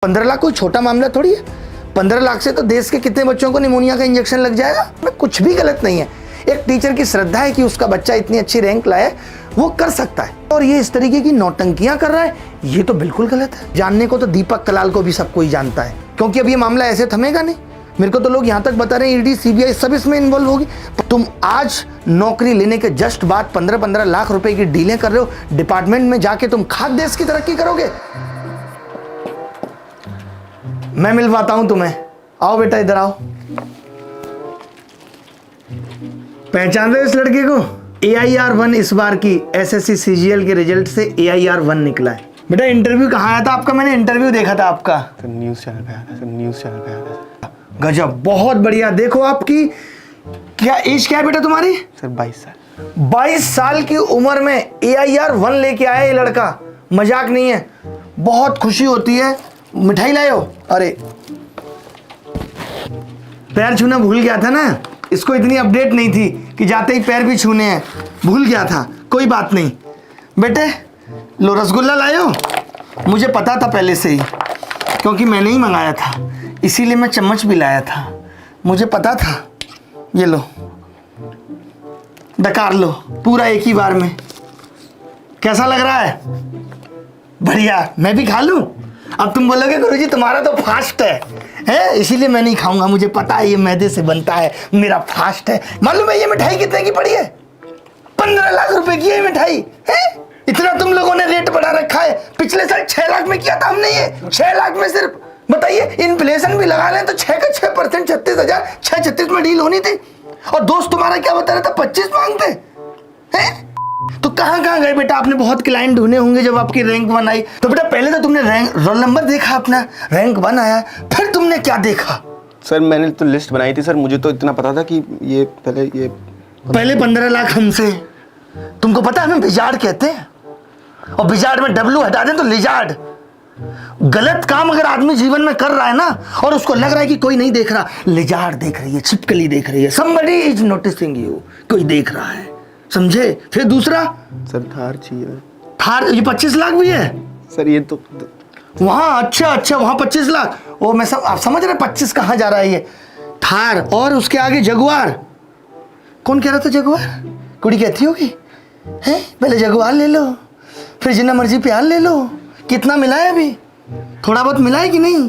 15 लाख कोई छोटा मामला थोड़ी है। 15 लाख से तो देश के कितने बच्चों को निमोनिया का इंजेक्शन लग जाएगा। में कुछ भी गलत नहीं है। एक टीचर की श्रद्धा है कि उसका बच्चा इतनी अच्छी रैंक लाए, वो कर सकता है। और ये इस तरीके की नौटंकियां कर रहा है, ये तो बिल्कुल गलत है। जानने को तो दीपक कलाल को भी सब कोई जानता है, क्योंकि अब ये मामला ऐसे थमेगा नहीं। मेरे को तो लोग यहाँ तक बता रहे हैं ईडी सीबीआई सब इसमें इन्वॉल्व होगी। तुम आज नौकरी लेने के जस्ट बाद 15-15 लाख रुपए की डीलें कर रहे हो। डिपार्टमेंट में जाके तुम खाद देश की तरक्की करोगे। मैं मिलवाता हूं तुम्हें। आओ बेटा, इधर आओ। पहचान रहे हो इस लड़के को? AIR 1 इस बार की SSC CGL के रिजल्ट से AIR 1 निकला है। बेटा इंटरव्यू कहाँ आया था आपका? मैंने इंटरव्यू देखा था आपका। सर न्यूज़ चैनल पे आया था। सर न्यूज़ चैनल पे आया था। गजब, बहुत बढ़िया। देखो आपकी क्या एज क्या है बेटा तुम्हारी? सर 22 साल। 22 साल की उम्र में AIR 1 लेके आया ये लड़का। मजाक नहीं है, बहुत खुशी होती है। मिठाई लाए हो? अरे पैर छूना भूल गया था ना, इसको इतनी अपडेट नहीं थी कि जाते ही पैर भी छूने हैं, भूल गया था। कोई बात नहीं बेटे, लो रसगुल्ला लाए हो? मुझे पता था पहले से ही, क्योंकि मैंने ही मंगाया था, इसीलिए मैं चम्मच भी लाया था। मुझे पता था। ये लो, डकार लो पूरा एक ही बार में। कैसा लग रहा है? बढ़िया। मैं भी खा लूं? अब तुम बोलोगे गुरुजी तुम्हारा तो फास्ट है, इसीलिए मैं नहीं खाऊंगा। मुझे पता है ये मैदे से बनता है, मेरा फास्ट है। मालूम है ये मिठाई कितने की पड़ी है? 15 लाख रुपए की है मिठाई है। इतना तुम लोगों ने रेट बढ़ा रखा है। पिछले साल 6 लाख में किया था हमने, ये 6 लाख में सिर्फ। बताइए, इन्फ्लेशन भी लगा लें तो 6 का 6%, 36,000, 636 में डील होनी थी। और दोस्त तुम्हारा क्या बता रहा था? 25 मांगते हैं। तो कहाँ गए बेटा? आपने बहुत क्लाइंट ढूंढे होंगे जब आपकी रैंक 1 आई। तो बेटा पहले तो तुमने रोल नंबर देखा अपना, रैंक 1 आया, फिर तुमने क्या देखा? सर मैंने तो लिस्ट बनाई थी सर, मुझे तो इतना पता था कि ये पहले 15 लाख हमसे। तुमको पता है हमें बिजाड़ कहते हैं, और बिजाड़ में W हटा दें तो लिजार्ड। गलत काम अगर आदमी जीवन में कर रहा है ना, और उसको लग रहा है कि कोई नहीं देख रहा, लिजार्ड देख रही है, छिपकली देख रही है, somebody is noticing you, कोई देख रहा है, समझे? फिर दूसरा सर थार चाहिए। थार, ये 25 लाख भी है सर। ये तो वहां अच्छा वहां 25 लाख। वो मैं सब आप समझ रहे 25 कहां जा रहा है ये? थार, और उसके आगे जगुआर। कौन कह रहा था जगुआर? कुड़ी कहती होगी है, पहले जगुआर ले लो, फिर जितना मर्जी प्यार ले लो। कितना मिला है अभी? थोड़ा बहुत मिला है कि नहीं?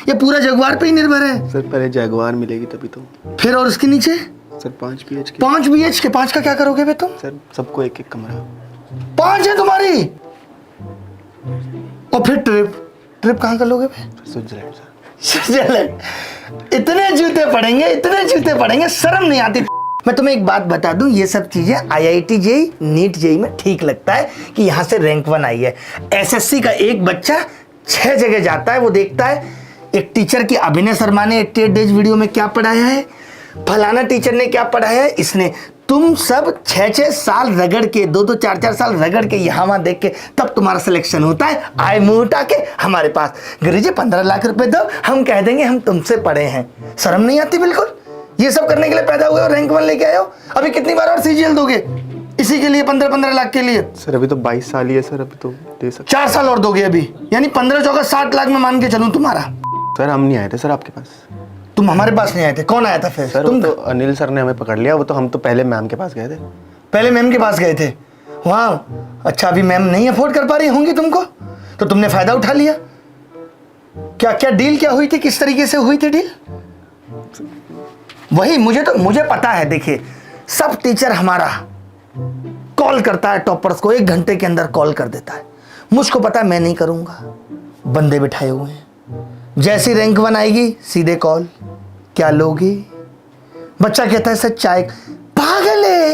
ये पूरा जगुआर पे ही निर्भर है। सर पहले जगुआर मिलेगी तभी तो। फिर और उसके नीचे? Sir 5 BHK। 5 BHK। 5 का क्या करोगे बे तुम? सर सबको एक एक कमरा। 5 है तुम्हारी। और फिर ट्रिप कहाँ कर लोगे बे? Switzerland sir. स्विट्जरलैंड। इतने जूते पड़ेंगे, शर्म नहीं आती। मैं तुम्हें एक बात बता दूं, ये सब चीजें IIT JEE नीट JEE में ठीक लगता है कि यहाँ से रैंक 1 आई है। SSC का एक बच्चा 6 जगह जाता है, वो देखता है एक टीचर की अभिनय शर्मा ने 88 डेज वीडियो में क्या पढ़ाया है, फलाना टीचर ने क्या पढ़ाया है, इसने। तुम सब 6-6 साल रगड़ के, 2-2, 4-4 साल रगड़ के यहाँ वहाँ देख के तब तुम्हारा सिलेक्शन होता है। आए मुंह उठा के हमारे पास, गुरुजी 15 लाख रुपए दो, हम कह देंगे हम तुमसे पढ़े हैं। शर्म नहीं आती बिल्कुल? ये सब करने के लिए पैदा हुए हो, रैंक 1 लेके आए हो। अभी कितनी बार और CGL दोगे इसी के लिए? 15-15 लाख के लिए? सर अभी तो 22 साल ही है सर, अभी तो दे सकते। 4 साल और दोगे अभी, यानी 15-14 60 लाख में मान के चलूं तुम्हारा। सर हम नहीं आए थे सर आपके पास। तुम हमारे पास नहीं आए थे? कौन आया था फिर? सर तुम तो अनिल सर ने हमें पकड़ लिया। वो तो हम तो पहले मैम के पास गए थे। पहले मैम के पास गए थे वहाँ? अच्छा, अभी मैम नहीं अफोर्ड कर पा रही होंगी तुमको, तो तुमने फायदा उठा लिया। क्या डील क्या हुई थी? किस तरीके से हुई थी डील? वही मुझे पता है। देखिए, सब टीचर हमारा कॉल करता है टॉपर्स को, 1 घंटे के अंदर कॉल कर देता है। मुझको पता है मैं नहीं करूंगा, बंदे बिठाए हुए हैं। जैसी रैंक 1 आएगी सीधे कॉल, क्या लोगी? बच्चा कहता है सर चाय। पागल है,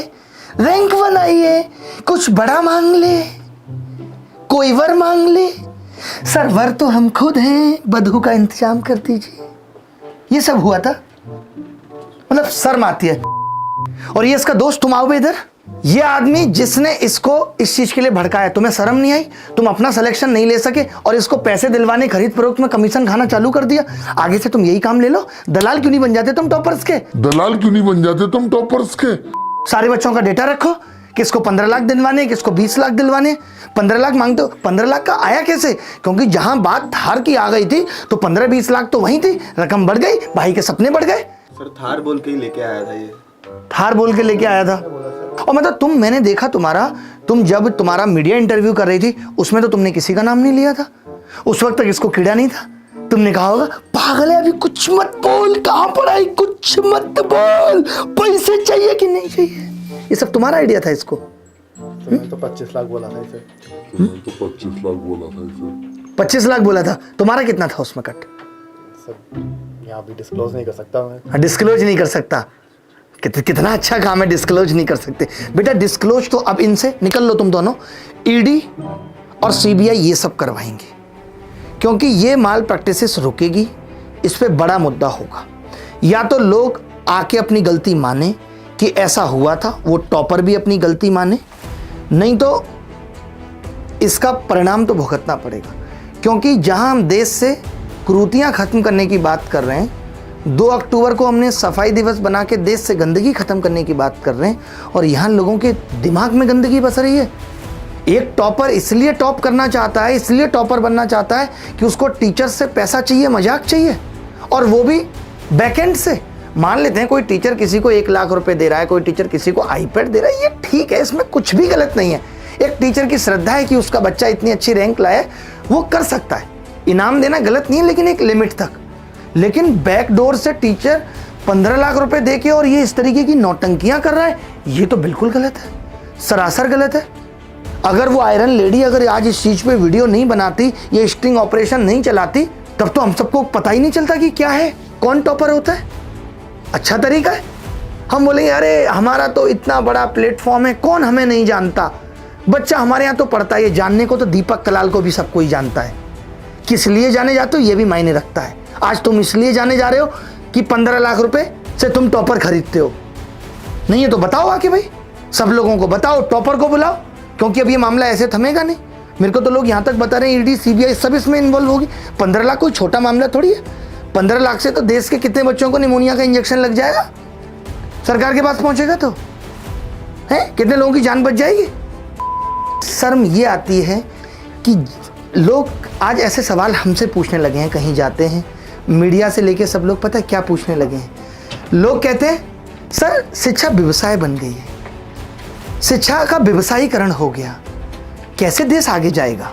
रैंक 1 आई है, कुछ बड़ा मांग ले, कोई वर मांग ले। सर वर तो हम खुद हैं, बधू का इंतजाम कर दीजिए। ये सब हुआ था। मतलब शर्म आती है। और ये इसका दोस्त, तुम आओ बे इधर। ये आदमी जिसने इसको इस चीज के लिए भड़काया, तुम्हें शर्म नहीं आई? तुम अपना सिलेक्शन नहीं ले सके और इसको पैसे दिलवाने, खरीद फरोख्त में कमीशन खाना चालू कर दिया। आगे से तुम यही काम ले लो। दलाल क्यों नहीं बन जाते तुम टॉपर्स के? दलाल क्यों नहीं बन जाते तुम टॉपर्स के? सारे बच्चों का डेटा रखो, किसको 15 लाख दिलवाने, किसको 20 लाख दिलवाने। 15 लाख मांगते हो, 15 लाख का आया कैसे? क्योंकि जहां बात थार की आ गई थी तो 15-20 लाख तो वहीं थी, रकम बढ़ गई, भाई के सपने बढ़ गए। सर थार बोल के ही लेके आया था ये। थार बोल के लेके आया था। और मतलब मैंने देखा तुम जब तुम्हारा मीडिया इंटरव्यू कर रही थी उसमें तो तुमने किसी का नाम नहीं लिया था। उस वक्त तक इसको कीड़ा नहीं था। तुमने कहा होगा पागल है, अभी कुछ मत बोल, कहां पर आई, कुछ मत बोल, पैसे चाहिए कि नहीं चाहिए, ये सब तुम्हारा आइडिया था इसको। मैंने तो 25 लाख बोला था इसे। 25 लाख बोला था। तुम्हारा कितना था उसमें कट? सब यहाँ भी डिस्क्लोज नहीं कर सकता मैं। डिस्क्लोज नहीं कर सकता। कितना अच्छा काम है, डिस्क्लोज नहीं कर सकते। बेटा डिस्क्लोज तो अब इनसे निकल लो तुम दोनों। ईडी और सीबीआई ये सब करवाएंगे, क्योंकि ये माल प्रैक्टिसेस रुकेगी, इस पे बड़ा मुद्दा होगा। या तो लोग आके अपनी गलती माने कि ऐसा हुआ था, वो टॉपर भी अपनी गलती माने, नहीं तो इसका परिणाम तो भुगतना पड़ेगा। क्योंकि जहां हम देश से कुरीतियां खत्म करने की बात कर रहे हैं, 2 अक्टूबर को हमने सफाई दिवस बना के देश से गंदगी खत्म करने की बात कर रहे हैं, और यहाँ लोगों के दिमाग में गंदगी बस रही है। एक टॉपर इसलिए टॉप करना चाहता है, इसलिए टॉपर बनना चाहता है कि उसको टीचर से पैसा चाहिए, मजाक चाहिए, और वो भी बैकएंड से। मान लेते हैं कोई टीचर किसी को 1 लाख रुपए दे रहा है, कोई टीचर किसी को आईपैड दे रहा है, ये ठीक है, इसमें कुछ भी गलत नहीं है। एक टीचर की श्रद्धा है कि उसका बच्चा इतनी अच्छी रैंक लाए, वो कर सकता है, इनाम देना गलत नहीं है, लेकिन एक लिमिट तक। लेकिन बैकडोर से टीचर 15 लाख रुपए दे के और ये इस तरीके की नौटंकियां कर रहा है, ये तो बिल्कुल गलत है, सरासर गलत है। अगर वो आयरन लेडी अगर आज इस चीज पे वीडियो नहीं बनाती, ये स्टिंग ऑपरेशन नहीं चलाती, तब तो हम सबको पता ही नहीं चलता कि क्या है, कौन टॉपर होता है। अच्छा तरीका है, हम बोलेंगे अरे हमारा तो इतना बड़ा प्लेटफॉर्म है, कौन हमें नहीं जानता। बच्चा हमारे यहाँ तो पढ़ता है, ये जानने को तो दीपक कलाल को भी सबको ही जानता है। किस लिए जाने जाते हो ये भी मायने रखता है। आज तुम इसलिए जाने जा रहे हो कि 15 लाख रुपए से तुम टॉपर खरीदते हो, नहीं है तो बताओ आके भाई, सब लोगों को बताओ, टॉपर को बुलाओ, क्योंकि अब ये मामला ऐसे थमेगा नहीं। मेरे को तो लोग यहाँ तक बता रहे हैं ईडी सीबीआई सब इसमें इन्वॉल्व होगी। 15 लाख कोई छोटा मामला थोड़ी है। 15 लाख से तो देश के कितने बच्चों को निमोनिया का इंजेक्शन लग जाएगा, सरकार के पास पहुंचेगा तो है, कितने लोगों की जान बच जाएगी। शर्म ये आती है कि लोग आज ऐसे सवाल हमसे पूछने लगे हैं, कहीं जाते हैं मीडिया से लेके सब लोग, पता है क्या पूछने लगे हैं। लोग कहते हैं सर शिक्षा व्यवसाय बन गई है, शिक्षा का व्यवसायीकरण हो गया, कैसे देश आगे जाएगा।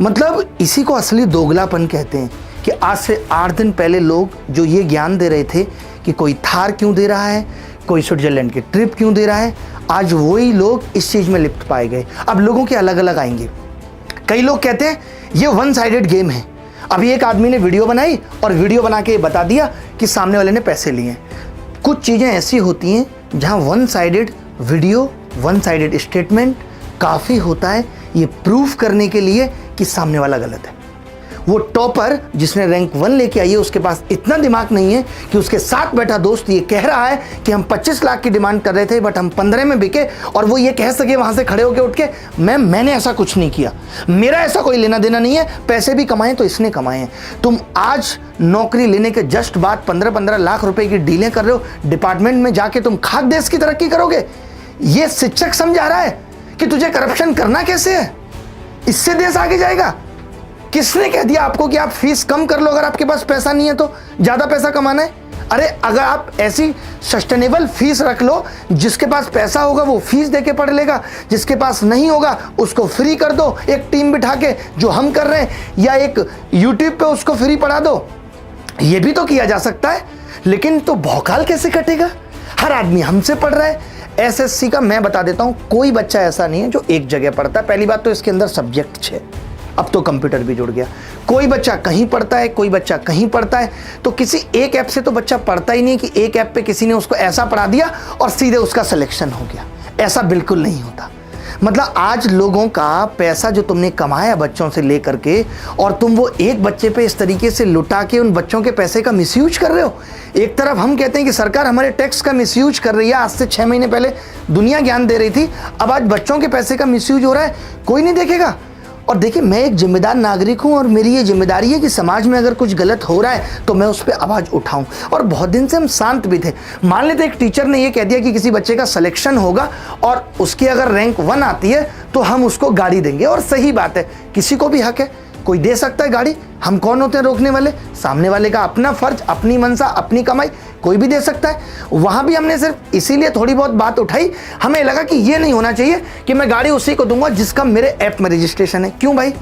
मतलब इसी को असली दोगलापन कहते हैं कि आज से 8 दिन पहले लोग जो ये ज्ञान दे रहे थे कि कोई थार क्यों दे रहा है, कोई स्विट्जरलैंड की ट्रिप क्यों दे रहा है, आज वही लोग इस चीज में लिप्त पाए गए। अब लोगों के अलग अलग आएंगे। कई लोग कहते हैं ये 1 साइडेड गेम है। अभी एक आदमी ने वीडियो बनाई और वीडियो बना के बता दिया कि सामने वाले ने पैसे लिए। कुछ चीजें ऐसी होती हैं जहां 1 साइडेड वीडियो, 1 साइडेड स्टेटमेंट काफी होता है ये प्रूफ करने के लिए कि सामने वाला गलत है। वो टॉपर जिसने रैंक 1 लेके आई है, उसके पास इतना दिमाग नहीं है कि उसके साथ बैठा दोस्त ये कह रहा है कि हम 25 लाख की डिमांड कर रहे थे बट हम 15 में बिके, और वो ये कह सके वहां से खड़े होके उठ के मैंने ऐसा कुछ नहीं किया, मेरा ऐसा कोई लेना देना नहीं है, पैसे भी कमाए तो इसने कमाए हैं। तुम आज नौकरी लेने के जस्ट बाद 15-15 लाख रुपए की डीलें कर रहे हो, डिपार्टमेंट में जाके तुम खाक देश की तरक्की करोगे। ये शिक्षक समझा रहा है कि तुझे करप्शन करना कैसे है, इससे देश आगे जाएगा। किसने कह दिया आपको कि आप फीस कम कर लो अगर आपके पास पैसा नहीं है तो ज्यादा पैसा कमाना है? अरे अगर आप ऐसी सस्टेनेबल फीस रख लो, जिसके पास पैसा होगा वो फीस देके पढ़ लेगा, जिसके पास नहीं होगा उसको फ्री कर दो, एक टीम बिठा के जो हम कर रहे हैं, या एक यूट्यूब पे उसको फ्री पढ़ा दो, ये भी तो किया जा सकता है। लेकिन तो भौकाल कैसे कटेगा? हर आदमी हमसे पढ़ रहा है। एसएससी का मैं बता देता हूं, कोई बच्चा ऐसा नहीं है जो एक जगह पढ़ता है। पहली बात तो इसके अंदर सब्जेक्ट 6, अब तो कंप्यूटर भी जुड़ गया। कोई बच्चा कहीं पढ़ता है, कोई बच्चा कहीं पढ़ता है, तो किसी एक ऐप से तो बच्चा पढ़ता ही नहीं कि एक ऐप पे किसी ने उसको ऐसा पढ़ा दिया और सीधे उसका सिलेक्शन हो गया। ऐसा बिल्कुल नहीं होता। मतलब आज लोगों का पैसा जो तुमने कमाया बच्चों से लेकर के, और तुम वो एक बच्चे पे इस तरीके से लुटा के उन बच्चों के पैसे का मिसयूज कर रहे हो। एक तरफ हम कहते हैं कि सरकार हमारे टैक्स का मिसयूज कर रही है, आज से 6 महीने पहले दुनिया ज्ञान दे रही थी, अब आज बच्चों के पैसे का मिसयूज हो रहा है, कोई नहीं देखेगा। और देखिए, मैं एक जिम्मेदार नागरिक हूं और मेरी ये जिम्मेदारी है कि समाज में अगर कुछ गलत हो रहा है तो मैं उस पर आवाज़ उठाऊं। और बहुत दिन से हम शांत भी थे। मान लेते एक टीचर ने ये कह दिया कि किसी बच्चे का सिलेक्शन होगा और उसकी अगर रैंक 1 आती है तो हम उसको गाड़ी देंगे, और सही बात है, किसी को भी हक है, कोई दे सकता है गाड़ी। हम कौन होते हैं रोकने वाले? सामने वाले का अपना फर्ज, अपनी मनसा, अपनी कमाई, कोई भी दे सकता है। वहां भी हमने सिर्फ इसीलिए थोड़ी बहुत बात उठाई, हमें लगा कि ये नहीं होना चाहिए कि मैं गाड़ी उसी को दूंगा जिसका मेरे ऐप में रजिस्ट्रेशन है। क्यों भाई?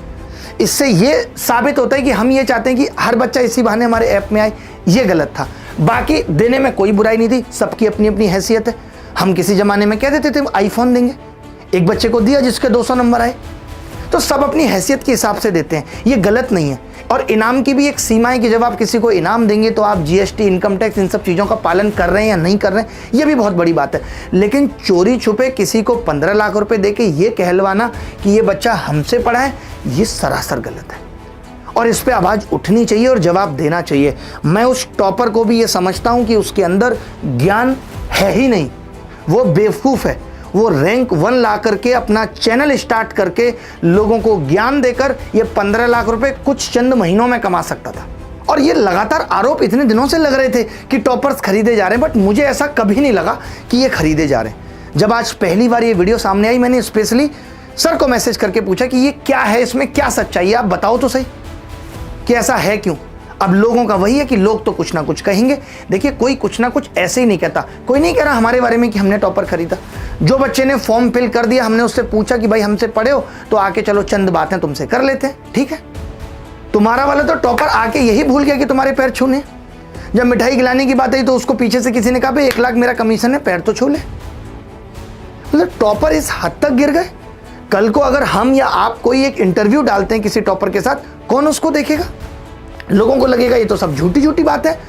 इससे ये साबित होता है कि हम ये चाहते हैं कि हर बच्चा इसी बहाने हमारे ऐप में आए। ये गलत था। बाकी देने में कोई बुराई नहीं थी, सबकी अपनी अपनी हैसियत है। हम किसी जमाने में कह देते थे आईफोन देंगे, एक बच्चे को दिया जिसके 200 नंबर आए। तो सब अपनी हैसियत के हिसाब से देते हैं, ये गलत नहीं है। और इनाम की भी एक सीमा है कि जब आप किसी को इनाम देंगे तो आप जीएसटी, इनकम टैक्स, इन सब चीज़ों का पालन कर रहे हैं या नहीं कर रहे हैं, ये भी बहुत बड़ी बात है। लेकिन चोरी छुपे किसी को 15 लाख रुपए दे के ये कहलवाना कि ये बच्चा हमसे पढ़ा है, ये सरासर गलत है और इस पर आवाज़ उठनी चाहिए और जवाब देना चाहिए। मैं उस टॉपर को भी ये समझता हूँ कि उसके अंदर ज्ञान है ही नहीं, वो बेवकूफ़ है। वो रैंक 1 ला करके अपना चैनल स्टार्ट करके लोगों को ज्ञान देकर ये 15 लाख रुपए कुछ चंद महीनों में कमा सकता था। और ये लगातार आरोप इतने दिनों से लग रहे थे कि टॉपर्स खरीदे जा रहे हैं, बट मुझे ऐसा कभी नहीं लगा कि ये खरीदे जा रहे हैं। जब आज पहली बार ये वीडियो सामने आई, मैंने स्पेशली सर को मैसेज करके पूछा कि ये क्या है, इसमें क्या सच्चाई है, आप बताओ तो सही कि ऐसा है क्यों। अब लोगों का वही है कि लोग तो कुछ ना कुछ कहेंगे। देखिए, कोई कुछ ना कुछ ऐसे ही नहीं कहता। कोई नहीं कह रहा हमारे बारे में कि हमने टॉपर खरीदा। जो बच्चे ने फॉर्म फिल कर दिया, हमने उससे पूछा कि भाई हमसे पढ़े हो तो आके चलो चंद बातें तुमसे कर लेते हैं, ठीक है। तुम्हारा वाला तो टॉपर आके यही भूल गया कि तुम्हारे पैर छूने। जब मिठाई खिलाने की बात आई तो उसको पीछे से किसी ने कहा भाई 1 लाख मेरा कमीशन है, पैर तो छू ले। मतलब टॉपर इस हद तक गिर गए। कल को अगर हम या आप कोई एक इंटरव्यू डालते हैं किसी टॉपर के साथ, कौन उसको देखेगा? लोगों को लगेगा ये तो सब झूठी झूठी बात है।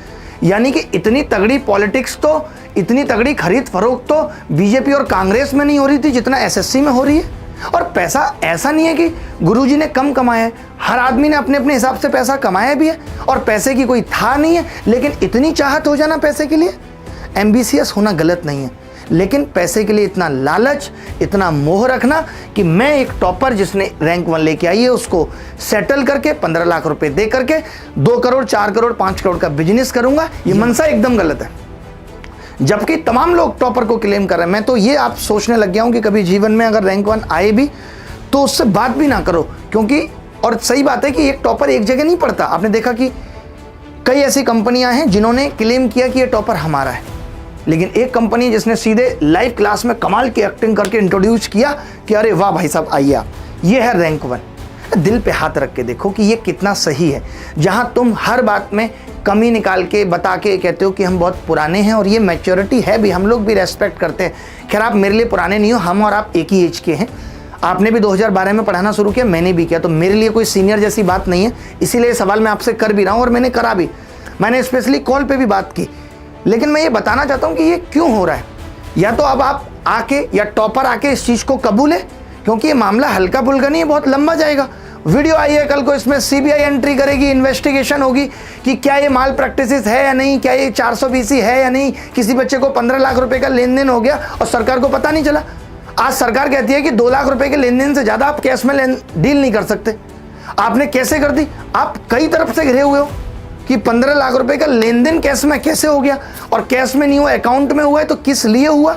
यानी कि इतनी तगड़ी पॉलिटिक्स तो, इतनी तगड़ी खरीद फरोख्त तो बीजेपी और कांग्रेस में नहीं हो रही थी जितना एसएससी में हो रही है। और पैसा ऐसा नहीं है कि गुरुजी ने कम कमाया है, हर आदमी ने अपने अपने हिसाब से पैसा कमाया भी है और पैसे की कोई था नहीं है। लेकिन इतनी चाहत हो जाना पैसे के लिए, एम्बिशियस होना गलत नहीं है, लेकिन पैसे के लिए इतना लालच, इतना मोह रखना कि मैं एक टॉपर जिसने रैंक 1 लेके आई है उसको सेटल करके 15 लाख रुपए दे करके 2 करोड़, 4 करोड़, 5 करोड़ का बिजनेस करूंगा, ये मनसा एकदम गलत है। जबकि तमाम लोग टॉपर को क्लेम कर रहे हैं। मैं तो ये आप सोचने लग गया हूं कि कभी जीवन में अगर रैंक 1 आए भी तो उससे बात भी ना करो, क्योंकि और सही बात है कि एक टॉपर एक जगह नहीं पढ़ता। आपने देखा कि कई ऐसी कंपनियां हैं जिन्होंने क्लेम किया कि ये टॉपर हमारा है, लेकिन एक कंपनी जिसने सीधे लाइव क्लास में कमाल की एक्टिंग करके इंट्रोड्यूस किया कि अरे वाह भाई साहब आइए आप, ये है रैंक 1। दिल पे हाथ रख के देखो कि ये कितना सही है। जहां तुम हर बात में कमी निकाल के बता के कहते हो कि हम बहुत पुराने हैं, और ये मैच्योरिटी है भी, हम लोग भी रेस्पेक्ट करते हैं। खैर, आप मेरे लिए पुराने नहीं हो, हम और आप एक ही एज के हैं। आपने भी 2012 में पढ़ाना शुरू किया, मैंने भी किया, तो मेरे लिए कोई सीनियर जैसी बात नहीं है। इसीलिए सवाल मैं आपसे कर भी रहा हूँ और मैंने करा भी। मैंने स्पेशली कॉल पे भी बात की। लेकिन मैं ये बताना चाहता हूँ कि ये क्यों हो रहा है। या तो अब आप आके या टॉपर आके इस चीज़ को कबूले, क्योंकि ये मामला हल्का फुल्का नहीं है, बहुत लंबा जाएगा। वीडियो आई है कल को, इसमें सीबीआई एंट्री करेगी, इन्वेस्टिगेशन होगी कि क्या ये माल प्रैक्टिसेस है या नहीं, क्या ये 420 है या नहीं, किसी बच्चे को 15 लाख रुपए का लेन देन हो गया और सरकार को पता नहीं चला। आज सरकार कहती है कि 2 लाख रुपए के लेन देन से ज़्यादा आप कैश में डील नहीं कर सकते। आपने कैसे कर दी? आप कई तरफ से घिरे हुए हो कि 15 लाख रुपए का लेन देन कैश में कैसे हो गया, और कैश में नहीं हुआ, अकाउंट में हुआ है, तो किस लिए हुआ?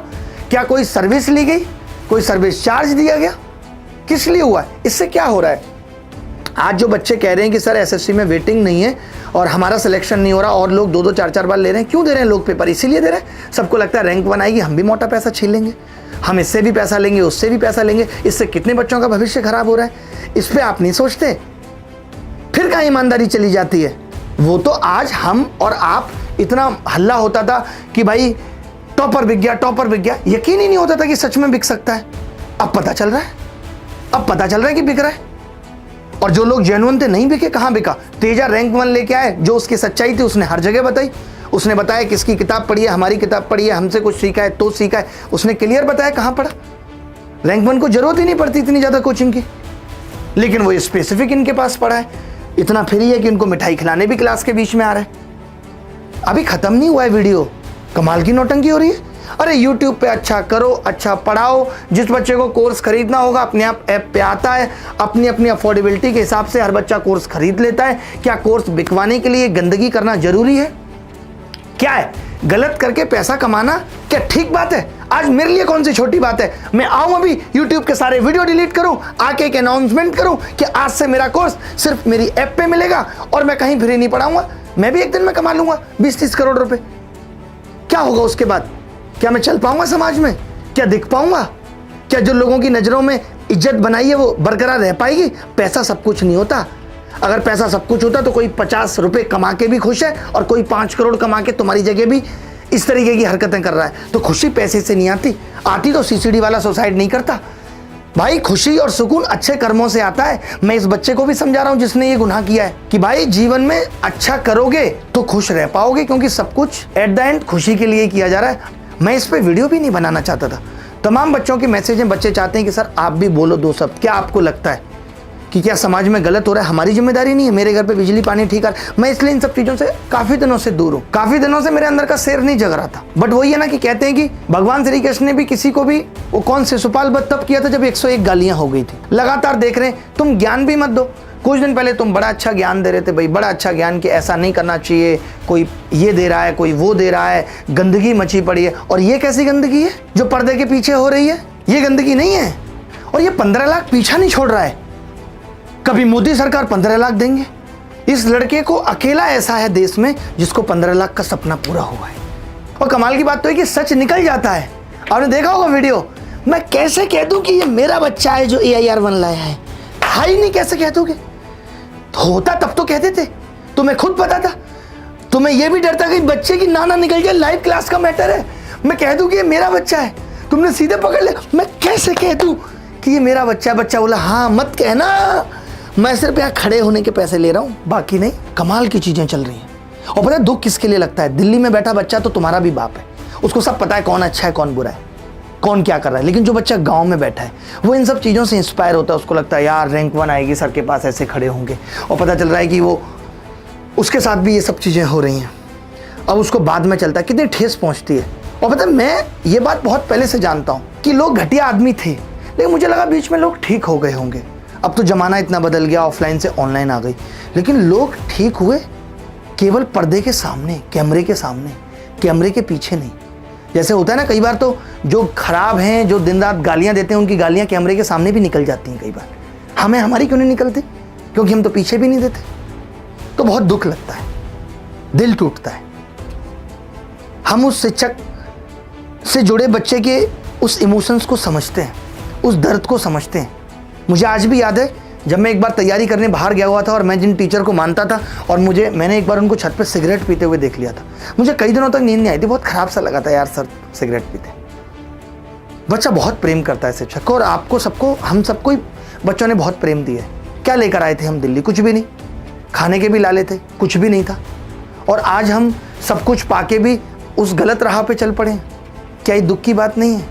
क्या कोई सर्विस ली गई, कोई सर्विस चार्ज दिया गया, किस लिए हुआ? इससे क्या हो रहा है? आज जो बच्चे कह रहे हैं कि सर एसएससी में वेटिंग नहीं है और हमारा सिलेक्शन नहीं हो रहा और लोग 2-2, 4-4 बार ले रहे हैं, क्यों दे रहे हैं लोग पेपर? इसीलिए दे रहे हैं, सबको लगता है रैंक 1 आएगी, हम भी मोटा पैसा छीन लेंगे, हम इससे भी पैसा लेंगे, उससे भी पैसा लेंगे। इससे कितने बच्चों का भविष्य खराब हो रहा है, इस पर आप नहीं सोचते। फिर कहाँ ईमानदारी चली जाती है? वो तो आज हम और आप, इतना हल्ला होता था कि भाई टॉपर बिक गया, टॉपर बिक गया, यकीन ही नहीं होता था कि सच में बिक सकता है। अब पता चल रहा है, अब पता चल रहा है कि बिक रहा है। और जो लोग जेन्युइन थे नहीं बिके, कहाँ बिका? तेजा रैंक 1 लेके आए, जो उसकी सच्चाई थी उसने हर जगह बताई। उसने बताया किसकी किताब पढ़ी है, हमारी किताब पढ़ी है, हमसे कुछ सीखा है तो सीखा है, उसने क्लियर बताया कहाँ पढ़ा। रैंक 1 को जरूरत ही नहीं पड़ती इतनी ज़्यादा कोचिंग की, लेकिन वो स्पेसिफिक इनके पास पढ़ा है। इतना फ्री है कि उनको मिठाई खिलाने भी क्लास के बीच में आ रहा है। अभी खत्म नहीं हुआ है वीडियो, कमाल की नौटंकी हो रही है। अरे यूट्यूब पे अच्छा करो, अच्छा पढ़ाओ। जिस बच्चे को कोर्स खरीदना होगा अपने आप ऐप पे आता है, अपनी अपनी अफोर्डेबिलिटी के हिसाब से हर बच्चा कोर्स खरीद लेता है। क्या कोर्स बिकवाने के लिए गंदगी करना जरूरी है? क्या है गलत करके पैसा कमाना क्या ठीक बात है? आज मेरे लिए कौन सी छोटी बात है? मैं आऊं अभी यूट्यूब के सारे वीडियो डिलीट करूं, आके एक अनाउंसमेंट करूं कि आज से मेरा कोर्स सिर्फ मेरी ऐप पे मिलेगा और मैं कहीं फ्री नहीं पढ़ाऊंगा। मैं भी एक दिन में कमा लूंगा 20-30 करोड़ रुपए। क्या होगा उसके बाद? क्या मैं चल पाऊंगा समाज में? क्या दिख पाऊंगा? क्या जो लोगों की नजरों में इज्जत बनाई है वो बरकरार रह पाएगी? पैसा सब कुछ नहीं होता। अगर पैसा सब कुछ होता तो कोई 50 रुपए कमा के भी खुश है और कोई 5 करोड़ कमा के तुम्हारी जगह भी इस तरीके की हरकतें कर रहा है। तो खुशी पैसे से नहीं आती, आती तो सीसीडी वाला सुसाइड नहीं करता। भाई खुशी और सुकून अच्छे कर्मों से आता है। मैं इस बच्चे को भी समझा रहा हूं जिसने ये गुनाह किया है कि भाई जीवन में अच्छा करोगे तो खुश रह पाओगे, क्योंकि सब कुछ एट द एंड खुशी के लिए किया जा रहा है। मैं इस पे वीडियो भी नहीं बनाना चाहता था। तमाम बच्चों के मैसेज हैं, बच्चे चाहते हैं कि सर आप भी बोलो 2 शब्द। क्या आपको लगता है कि क्या समाज में गलत हो रहा है? हमारी जिम्मेदारी नहीं है? मेरे घर पे बिजली पानी ठीक है, मैं इसलिए इन सब चीजों से काफी दिनों से दूर हूँ। काफी दिनों से मेरे अंदर का शेर नहीं जग रहा था। बट वही है ना कि कहते हैं कि भगवान श्री कृष्ण ने भी किसी को भी वो कौन से सुपाल बध तब किया था जब 101 गालियां हो गई थी। लगातार देख रहे हैं, तुम ज्ञान भी मत दो। कुछ दिन पहले तुम बड़ा अच्छा ज्ञान दे रहे थे, भाई बड़ा अच्छा ज्ञान कि ऐसा नहीं करना चाहिए, कोई ये दे रहा है, कोई वो दे रहा है, गंदगी मची पड़ी है। और ये कैसी गंदगी है जो पर्दे के पीछे हो रही है? ये गंदगी नहीं है। और ये 15 लाख पीछा नहीं छोड़ रहा है। कभी मोदी सरकार 15 लाख देंगे? इस लड़के को अकेला ऐसा है देश में जिसको 15 लाख का सपना पूरा हुआ है। और कमाल की बात तो है कि सच निकल जाता है। आपने देखा होगा वीडियो, मैं कैसे कह दूं कि ये मेरा बच्चा है जो AIR-1 लाया है? ही नहीं, कैसे कह दोगे? होता तब तो कहते थे। तुम्हें खुद पता था, तुम्हें यह भी डर था कि बच्चे की नाना निकल जाए, लाइव क्लास का मैटर है। मैं कह दूं कि ये मेरा बच्चा है, तुमने सीधे पकड़ लिया। मैं कैसे कह दूं कि ये मेरा बच्चा है? बच्चा बोला हाँ मत कहना, मैं सिर्फ यहाँ खड़े होने के पैसे ले रहा हूँ, बाकी नहीं। कमाल की चीजें चल रही हैं। और पता है दुख किसके लिए लगता है? दिल्ली में बैठा बच्चा तो तुम्हारा भी बाप है, उसको सब पता है कौन अच्छा है कौन बुरा है, कौन क्या कर रहा है। लेकिन जो बच्चा गांव में बैठा है वो इन सब चीज़ों से इंस्पायर होता है। उसको लगता है यार रैंक 1 आएगी, सर के पास ऐसे खड़े होंगे। और पता चल रहा है कि वो उसके साथ भी ये सब चीज़ें हो रही हैं। अब उसको बाद में चलता है, कितनी ठेस पहुँचती है। और पता है मैं ये बात बहुत पहले से जानता हूँ कि लोग घटिया आदमी थे, लेकिन मुझे लगा बीच में लोग ठीक हो गए होंगे। अब तो ज़माना इतना बदल गया, ऑफलाइन से ऑनलाइन आ गई। लेकिन लोग ठीक हुए केवल पर्दे के सामने, कैमरे के सामने, कैमरे के पीछे नहीं। जैसे होता है ना कई बार तो जो खराब हैं, जो दिन रात गालियां देते हैं, उनकी गालियां कैमरे के सामने भी निकल जाती हैं कई बार। हमें हमारी क्यों नहीं निकलती? क्योंकि हम तो पीछे भी नहीं देते। तो बहुत दुख लगता है, दिल टूटता है। हम उस शिक्षक से जुड़े बच्चे के उस इमोशंस को समझते हैं, उस दर्द को समझते हैं। मुझे आज भी याद है जब मैं एक बार तैयारी करने बाहर गया हुआ था और मैं जिन टीचर को मानता था और मैंने एक बार उनको छत पे सिगरेट पीते हुए देख लिया था। मुझे कई दिनों तक नींद नहीं आई थी, बहुत खराब सा लगा था यार सर सिगरेट पीते। बच्चा बहुत प्रेम करता है शिक्षक को, और आपको सबको, हम सबको ही बच्चों ने बहुत प्रेम दिया है। क्या लेकर आए थे हम दिल्ली? कुछ भी नहीं। खाने के भी लाले थे, कुछ भी नहीं था। और आज हम सब कुछ पाके भी उस गलत राह पे चल पड़े। क्या ये दुख की बात नहीं है?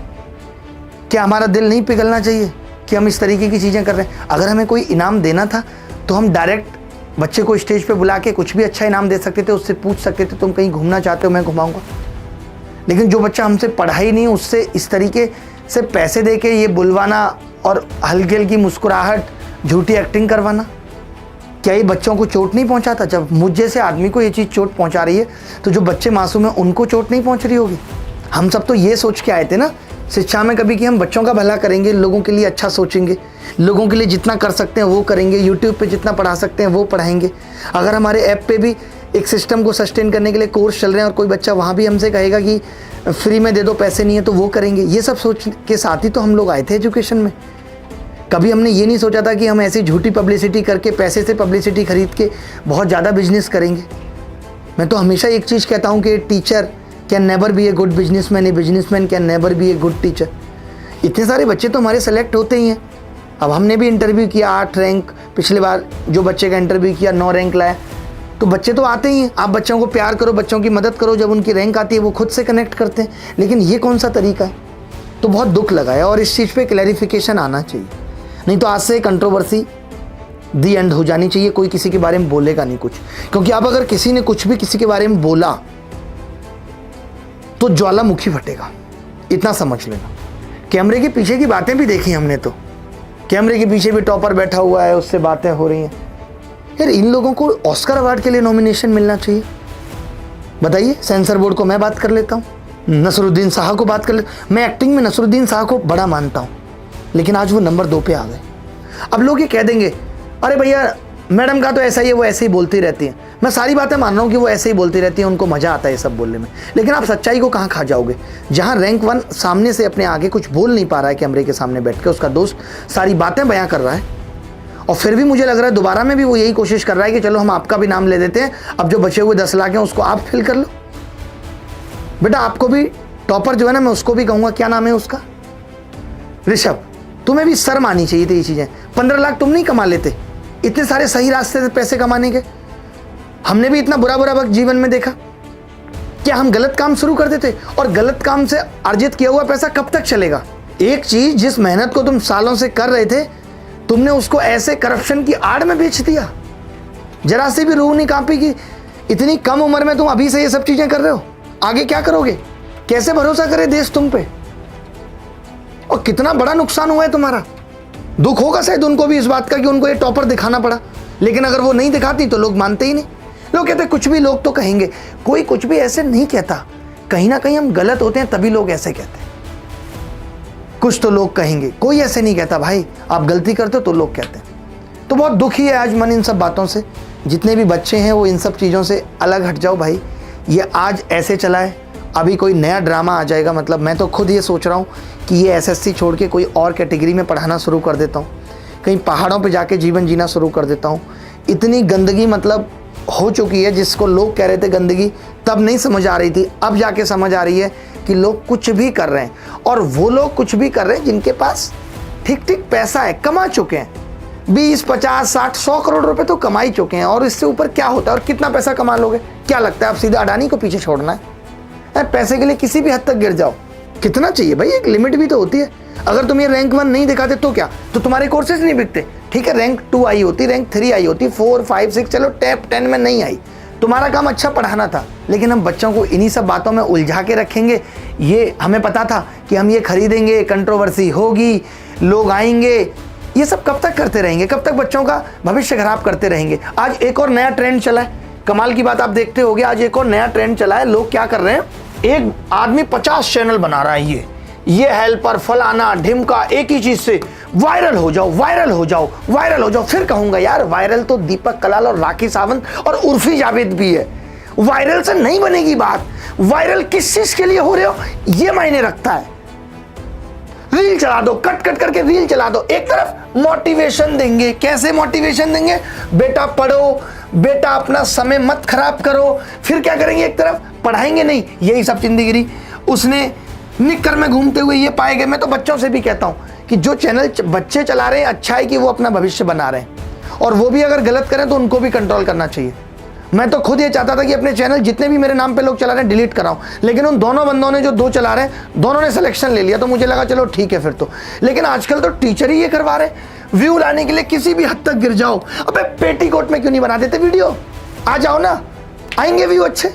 क्या हमारा दिल नहीं पिघलना चाहिए कि हम इस तरीके की चीज़ें कर रहे हैं? अगर हमें कोई इनाम देना था तो हम डायरेक्ट बच्चे को स्टेज पे बुला के कुछ भी अच्छा इनाम दे सकते थे, उससे पूछ सकते थे तुम कहीं घूमना चाहते हो, मैं घुमाऊंगा। लेकिन जो बच्चा हमसे पढ़ा ही नहीं, उससे इस तरीके से पैसे दे के ये बुलवाना और हल्की हल्की मुस्कुराहट, झूठी एक्टिंग करवाना, क्या ये बच्चों को चोट नहीं पहुंचाता? जब मुझ जैसे आदमी को ये चीज़ चोट पहुंचा रही है तो जो बच्चे मासूम हैं उनको चोट नहीं पहुंच रही होगी? हम सब तो ये सोच के आए थे ना शिक्षा में कभी कि हम बच्चों का भला करेंगे, लोगों के लिए अच्छा सोचेंगे, लोगों के लिए जितना कर सकते हैं वो करेंगे, यूट्यूब पे जितना पढ़ा सकते हैं वो पढ़ाएंगे। अगर हमारे ऐप पे भी एक सिस्टम को सस्टेन करने के लिए कोर्स चल रहे हैं और कोई बच्चा वहाँ भी हमसे कहेगा कि फ्री में दे दो, पैसे नहीं है, तो वो करेंगे। ये सब सोच के साथ ही तो हम लोग आए थे एजुकेशन में। कभी हमने ये नहीं सोचा था कि हम ऐसी झूठी पब्लिसिटी करके, पैसे से पब्लिसिटी खरीद के बहुत ज़्यादा बिजनेस करेंगे। मैं तो हमेशा एक चीज़ कहता हूँ कि teacher can never be a good businessman, a businessman can never be a good teacher. इतने सारे बच्चे तो हमारे सेलेक्ट होते ही हैं। अब हमने भी इंटरव्यू किया, 8 रैंक, पिछली बार जो बच्चे का इंटरव्यू किया 9 रैंक लाया, तो बच्चे तो आते ही हैं। आप बच्चों को प्यार करो, बच्चों की मदद करो, जब उनकी रैंक आती है वो खुद से कनेक्ट करते हैं। लेकिन ये कौन सा तरीका है? तो बहुत दुख लगा है और इस चीज़ पे क्लैरिफिकेशन आना चाहिए। नहीं तो आज से कंट्रोवर्सी दी एंड हो जानी चाहिए। कोई किसी के बारे में बोलेगा नहीं कुछ, क्योंकि अब अगर किसी ने कुछ भी किसी के बारे में बोला तो ज्वालामुखी फटेगा। इतना समझ लेना। कैमरे के पीछे की बातें भी देखी हमने, तो कैमरे के पीछे भी टॉपर बैठा हुआ है, उससे बातें हो रही हैं। यार इन लोगों को ऑस्कर अवार्ड के लिए नॉमिनेशन मिलना चाहिए। बताइए, सेंसर बोर्ड को मैं बात कर लेता हूँ, नसरुद्दीन शाह को बात कर ले। मैं एक्टिंग में नसरुद्दीन शाह को बड़ा मानता हूँ, लेकिन आज वो नंबर 2 पे आ गए। अब लोग ये कह देंगे अरे भैया मैडम का तो ऐसा ही है, वो ऐसे ही बोलती रहती है। मैं सारी बातें मान रहा हूँ कि वो ऐसे ही बोलती रहती है, उनको मज़ा आता है ये सब बोलने में, लेकिन आप सच्चाई को कहाँ खा जाओगे। जहाँ रैंक 1 सामने से अपने आगे कुछ बोल नहीं पा रहा है कैमरे के सामने बैठ के, उसका दोस्त सारी बातें बयां कर रहा है, और फिर भी मुझे लग रहा है दोबारा में भी वो यही कोशिश कर रहा है कि चलो हम आपका भी नाम ले देते हैं, अब जो बचे हुए 10 लाख हैं उसको आप फिल कर लो। बेटा आपको भी टॉपर जो है ना, मैं उसको भी कहूँगा, क्या नाम है उसका, ऋषभ, तुम्हें भी शर्म आनी चाहिए थी ये चीज़ें। 15 लाख तुम नहीं कमा लेते, इतने सारे सही रास्ते से पैसे कमाने के। हमने भी इतना बुरा बुरा वक्त जीवन में देखा। क्या हम गलत काम शुरू कर देते, और गलत काम से अर्जित किया हुआ पैसा कब तक चलेगा। एक चीज जिस मेहनत को तुम सालों से कर रहे थे, तुमने उसको ऐसे करप्शन की आड़ में बेच दिया। जरा सी भी रूह नहीं कांपी कि इतनी कम उम्र में तुम अभी से ये सब चीजें कर रहे हो, आगे क्या करोगे, कैसे भरोसा करे देश तुम पे, और कितना बड़ा नुकसान हुआ है तुम्हारा। दुख होगा शायद उनको भी इस बात का कि उनको ये टॉपर दिखाना पड़ा, लेकिन अगर वो नहीं दिखाती तो लोग मानते ही नहीं। लोग कहते कुछ भी लोग तो कहेंगे, कोई कुछ भी ऐसे नहीं कहता, कहीं ना कहीं हम गलत होते हैं तभी लोग ऐसे कहते हैं। कुछ तो लोग कहेंगे, कोई ऐसे नहीं कहता भाई आप गलती करते हो तो लोग कहते हैं। तो बहुत दुखी है आज मन इन सब बातों से। जितने भी बच्चे हैं वो इन सब चीज़ों से अलग हट जाओ भाई। ये आज ऐसे चला है, अभी कोई नया ड्रामा आ जाएगा। मतलब मैं तो खुद ये सोच रहा हूँ कि ये एसएससी छोड़ के कोई और कैटेगरी में पढ़ाना शुरू कर देता हूँ, कहीं पहाड़ों पे जाके जीवन जीना शुरू कर देता हूँ। इतनी गंदगी मतलब हो चुकी है, जिसको लोग कह रहे थे गंदगी तब नहीं समझ आ रही थी, अब जाके समझ आ रही है कि लोग कुछ भी कर रहे हैं, और वो लोग कुछ भी कर रहे हैं जिनके पास ठीक ठीक पैसा है, कमा चुके हैं 20, 50, 60, 100 करोड़ रुपए तो कमा ही चुके हैं। और इससे ऊपर क्या होता है, और कितना पैसा कमा लोगे। क्या लगता है आप सीधा अडानी को पीछे छोड़ना है? पैसे के लिए किसी भी हद तक गिर जाओ। कितना चाहिए भाई, एक लिमिट भी तो होती है। अगर तुम ये रैंक 1 नहीं दिखाते तो क्या, तो तुम्हारे कोर्सेज नहीं बिकते। ठीक है, रैंक 2 आई होती, रैंक 3 आई होती, 4, 5, 6, चलो टॉप 10 में नहीं आई, तुम्हारा काम अच्छा पढ़ाना था। लेकिन हम बच्चों को इन्हीं सब बातों में उलझा के रखेंगे। ये हमें पता था कि हम ये खरीदेंगे, कंट्रोवर्सी होगी, लोग आएंगे, ये सब कब तक करते रहेंगे, कब तक बच्चों का भविष्य खराब करते रहेंगे। आज एक और नया ट्रेंड चला है, कमाल की बात आप देखते होगे, आज एक और नया ट्रेंड चला है। लोग क्या कर रहे हैं, एक आदमी 50 चैनल बना रहा है, ये हेल्पर फलाना ढिमका, एक ही चीज से वायरल हो जाओ, वायरल हो जाओ, वायरल हो जाओ। फिर कहूंगा यार वायरल तो दीपक कलाल और राखी सावंत और उर्फी जावेद भी है, वायरल से नहीं बनेगी बात। वायरल किस चीज के लिए हो रहे हो ये मायने रखता है। रील चला दो, कट कट करके रील चला दो। एक तरफ मोटिवेशन देंगे, कैसे मोटिवेशन देंगे, बेटा पढ़ो, बेटा अपना समय मत खराब करो। फिर क्या करेंगे, एक तरफ पढ़ाएंगे नहीं, यही सब चिंदीगिरी। उसने निक्कर में घूमते हुए ये पाए गए। मैं तो बच्चों से भी कहता हूं कि जो चैनल बच्चे चला रहे हैं, अच्छा है कि वो अपना भविष्य बना रहे हैं, और वो भी अगर गलत करें तो उनको भी कंट्रोल करना चाहिए। मैं तो खुद ये चाहता था कि अपने चैनल जितने भी मेरे नाम पे लोग चला रहे हैं डिलीट कराऊं, लेकिन उन दोनों बंदों ने जो 2 चला रहे हैं, दोनों ने सिलेक्शन ले लिया, तो मुझे लगा चलो ठीक है फिर तो। लेकिन आजकल तो टीचर ही ये करवा रहे हैं। व्यू लाने के लिए किसी भी हद तक गिर जाओ। अबे पेटीकोट में क्यों नहीं बना देते वीडियो, आ जाओ ना, आएंगे व्यू अच्छे।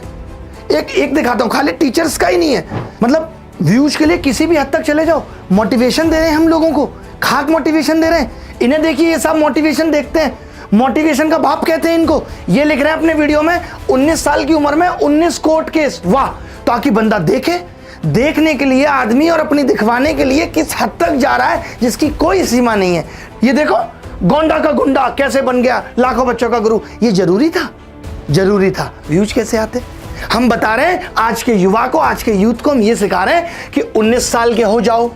एक दिखाता हूँ, खाली टीचर्स का ही नहीं है, मतलब व्यूज के लिए किसी भी हद तक चले जाओ। मोटिवेशन दे रहे हैं हम लोगों को, खाक मोटिवेशन दे रहे हैं। इन्हें देखिए, ये सब मोटिवेशन देखते हैं, मोटिवेशन का बाप कहते हैं इनको। ये लिख रहे हैं अपने वीडियो में 19 साल की उम्र में 19 कोर्ट केस, वाह, ताकि बंदा देखे। देखने के लिए आदमी और अपनी दिखवाने के लिए किस हद तक जा रहा है जिसकी कोई सीमा नहीं है। ये देखो, गोंडा का गुंडा कैसे बन गया, लाखों बच्चों का गुरु। ये जरूरी था, जरूरी था। व्यूज कैसे आते, हम बता रहे हैं आज के युवा को, आज के यूथ को हम ये सिखा रहे हैं कि 19 साल के हो जाओ,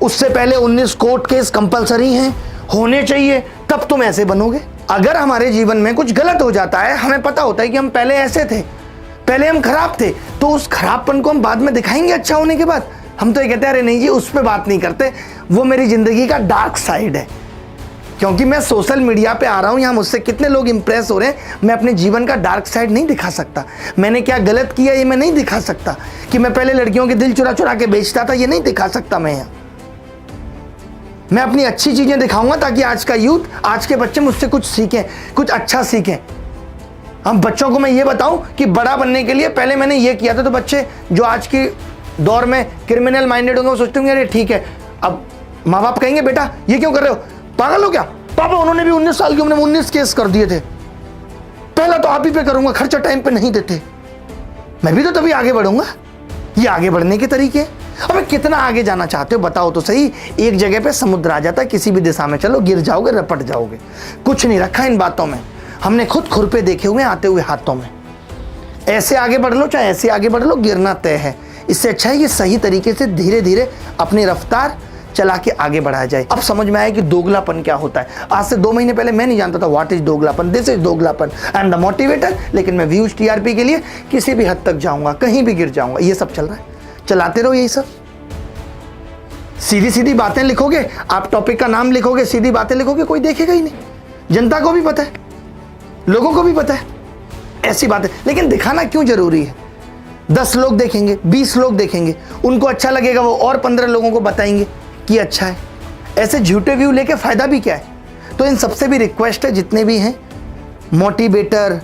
उससे पहले 19 कोर्ट केस कंपलसरी हैं, होने चाहिए, तब तुम ऐसे बनोगे। अगर हमारे जीवन में कुछ गलत हो जाता है, हमें पता होता है कि हम पहले ऐसे थे, पहले हम खराब थे, तो उस खराबपन को हम बाद में दिखाएंगे अच्छा होने के बाद। हम तो ये कहते हैं अरे नहीं जी, उस पर बात नहीं करते, वो मेरी जिंदगी का डार्क साइड है। क्योंकि मैं सोशल मीडिया पे आ रहा हूं, यहाँ मुझसे कितने लोग इंप्रेस हो रहे हैं, मैं अपने जीवन का डार्क साइड नहीं दिखा सकता। मैंने क्या गलत किया ये मैं नहीं दिखा सकता, कि मैं पहले लड़कियों के दिल चुरा चुरा के बेचता था, ये नहीं दिखा सकता मैं यहाँ। मैं अपनी अच्छी चीजें दिखाऊंगा ताकि आज का यूथ, आज के बच्चे मुझसे कुछ सीखें, कुछ अच्छा सीखें। हम बच्चों को मैं ये बताऊं कि बड़ा बनने के लिए पहले मैंने ये किया था, तो बच्चे जो आज की दौर में क्रिमिनल माइंडेड होंगे, वो सोचते होंगे अरे ठीक है। अब माँ बाप कहेंगे बेटा ये क्यों कर रहे हो, पागल हो क्या? पापा उन्होंने भी 19 साल की उम्र में 19 केस कर दिए थे, पहला तो आप ही पे करूंगा, खर्चा टाइम पे नहीं देते, मैं भी तो तभी आगे बढ़ूंगा। ये आगे बढ़ने के तरीके। अबे कितना आगे जाना चाहते हो बताओ तो सही। एक जगह पे समुद्र आ जाता है, किसी भी दिशा में चलो गिर जाओगे, रपट जाओगे। कुछ नहीं रखा इन बातों में, हमने खुद खुरपे देखे हुए आते हुए हाथों में। ऐसे आगे बढ़ लो चाहे ऐसे आगे बढ़ लो, गिरना तय है। इससे अच्छा है कि सही तरीके से धीरे धीरे अपनी रफ्तार चला के आगे बढ़ाया जाए। अब समझ में आया कि दोगलापन क्या होता है। आज से 2 महीने पहले मैं नहीं जानता था व्हाट इज दोगलापन। दिस इज दोगलापन। आई एम द मोटिवेटर, लेकिन मैं व्यूज टीआरपी के लिए किसी भी हद तक जाऊंगा, कहीं भी गिर जाऊंगा। ये सब चल रहा है, चलाते रहो यही सब। सीधी सीधी बातें लिखोगे, आप टॉपिक का नाम लिखोगे, सीधी बातें लिखोगे, कोई देखेगा ही नहीं। जनता को भी पता है, लोगों को भी पता है ऐसी बातें, लेकिन दिखाना क्यों जरूरी है? 10 लोग देखेंगे, 20 लोग देखेंगे, उनको अच्छा लगेगा, वो और 15 लोगों को बताएंगे कि अच्छा है। ऐसे झूठे व्यू लेके फायदा भी क्या है? तो इन सबसे भी रिक्वेस्ट है, जितने भी हैं मोटिवेटर,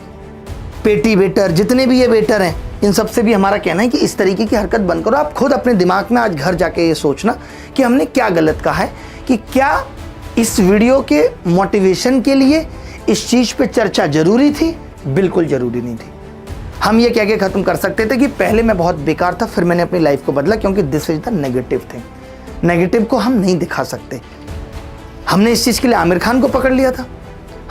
पेटीवेटर, जितने भी ये वेटर हैं, इन सबसे भी हमारा कहना है कि इस तरीके की हरकत बंद करो। आप खुद अपने दिमाग में आज घर जाके ये सोचना कि हमने क्या गलत कहा है, कि क्या इस वीडियो के मोटिवेशन के लिए इस चीज़ पे चर्चा जरूरी थी? बिल्कुल जरूरी नहीं थी। हम ये कह के ख़त्म कर सकते थे कि पहले मैं बहुत बेकार था, फिर मैंने अपनी लाइफ को बदला, क्योंकि this is the negative thing. Negative को हम नहीं दिखा सकते। हमने इस चीज़ के लिए आमिर खान को पकड़ लिया था।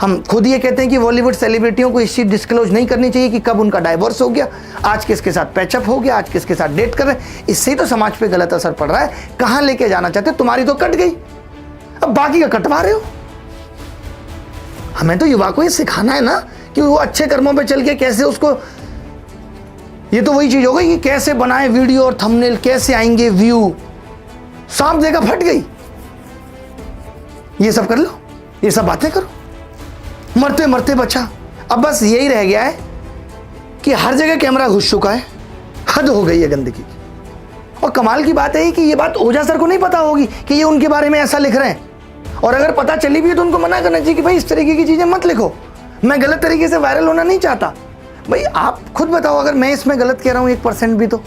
हम खुद ये कहते हैं कि बॉलीवुड सेलिब्रिटियों को इस चीज़ डिस्क्लोज नहीं करनी चाहिए कि कब उनका डाइवोर्स हो गया, आज किसके साथ पैचअप हो गया, आज किसके साथ डेट कर रहे हैं। इससे ही तो समाज पे गलत असर पड़ रहा है। कहाँ लेके जाना चाहते हो? तुम्हारी तो कट गई, अब बाकी का कटवा रहे हो। हमें तो युवा को ये सिखाना है ना कि वो अच्छे कर्मों पे चल के कैसे उसको, ये तो वही चीज हो गई कि कैसे बनाए वीडियो और थंबनेल, कैसे आएंगे व्यू, सांप देखा फट गई। ये सब कर लो, ये सब बातें करो, मरते मरते बचा। अब बस यही रह गया है कि हर जगह कैमरा घुस चुका है, हद हो गई है गंदगी की। और कमाल की बात है कि ये बात ओझा सर को नहीं पता होगी कि ये उनके बारे में ऐसा लिख रहे हैं, और अगर पता चली भी है तो उनको मना करना चाहिए कि भाई इस तरीके की चीजें मत लिखो, मैं गलत तरीके से वायरल होना नहीं चाहता। भाई आप खुद बताओ, अगर मैं इसमें गलत कह रहा हूँ 1% भी, तो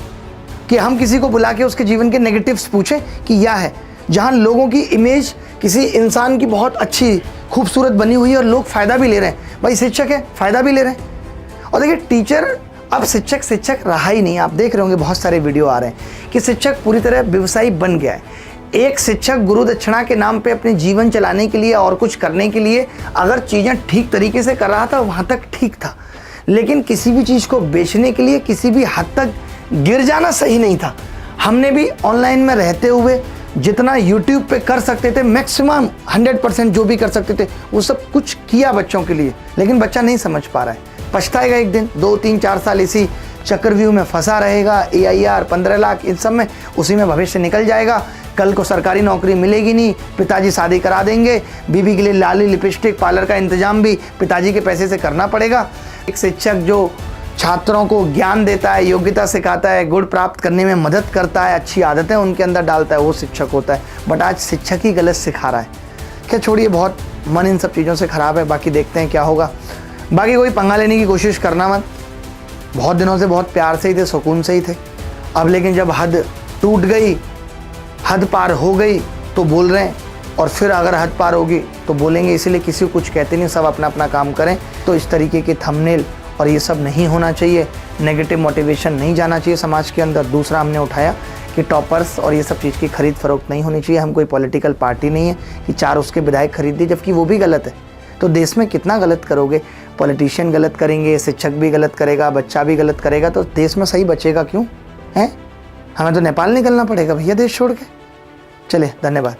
कि हम किसी को बुला के उसके जीवन के नेगेटिव्स पूछें कि यह है, जहाँ लोगों की इमेज किसी इंसान की बहुत अच्छी खूबसूरत बनी हुई है और लोग फ़ायदा भी ले रहे हैं। भाई शिक्षक है, फ़ायदा भी ले रहे हैं। और देखिए टीचर, अब शिक्षक रहा ही नहीं। आप देख रहे होंगे बहुत सारे वीडियो आ रहे हैं कि शिक्षक पूरी तरह व्यवसायी बन गया है। एक शिक्षक गुरु दक्षिणा के नाम पे अपने जीवन चलाने के लिए और कुछ करने के लिए अगर चीज़ें ठीक तरीके से कर रहा था, वहाँ तक ठीक था, लेकिन किसी भी चीज़ को बेचने के लिए किसी भी हद तक गिर जाना सही नहीं था। हमने भी ऑनलाइन में रहते हुए जितना यूट्यूब पे कर सकते थे, मैक्सिमम 100% जो भी कर सकते थे वो सब कुछ किया बच्चों के लिए, लेकिन बच्चा नहीं समझ पा रहा है। पछताएगा एक दिन, 2, 3, 4 साल इसी चक्रव्यूह में फंसा रहेगा। AIR 15 लाख इन सब में, उसी में भविष्य निकल जाएगा। कल को सरकारी नौकरी मिलेगी नहीं, पिताजी शादी करा देंगे, बीबी के लिए लाली लिपस्टिक पार्लर का इंतजाम भी पिताजी के पैसे से करना पड़ेगा। एक शिक्षक जो छात्रों को ज्ञान देता है, योग्यता सिखाता है, गुण प्राप्त करने में मदद करता है, अच्छी आदतें उनके अंदर डालता है, वो शिक्षक होता है। बट आज शिक्षक ही गलत सिखा रहा है। क्या छोड़िए, बहुत मन इन सब चीज़ों से ख़राब है। बाकी देखते हैं क्या होगा। बाकी कोई पंगा लेने की कोशिश करना मत। बहुत दिनों से बहुत प्यार से ही थे, सुकून से ही थे। अब लेकिन जब हद टूट गई, हद पार हो गई तो बोल रहे हैं, और फिर अगर हद पार होगी तो बोलेंगे। इसीलिए किसी को कुछ कहते नहीं, सब अपना अपना काम करें। तो इस तरीके के थंबनेल और ये सब नहीं होना चाहिए, नेगेटिव मोटिवेशन नहीं जाना चाहिए समाज के अंदर। दूसरा हमने उठाया कि टॉपर्स और ये सब चीज़ की खरीद फरोख्त नहीं होनी चाहिए। हम कोई पॉलिटिकल पार्टी नहीं है कि 4 उसके विधायक खरीद दिए, जबकि वो भी गलत है। तो देश में कितना गलत करोगे? पॉलिटिशियन गलत करेंगे, शिक्षक भी गलत करेगा, बच्चा भी गलत करेगा, तो देश में सही बचेगा क्यों? हैं? हमें तो नेपाल निकलना पड़ेगा भैया देश छोड़ के। चले, धन्यवाद।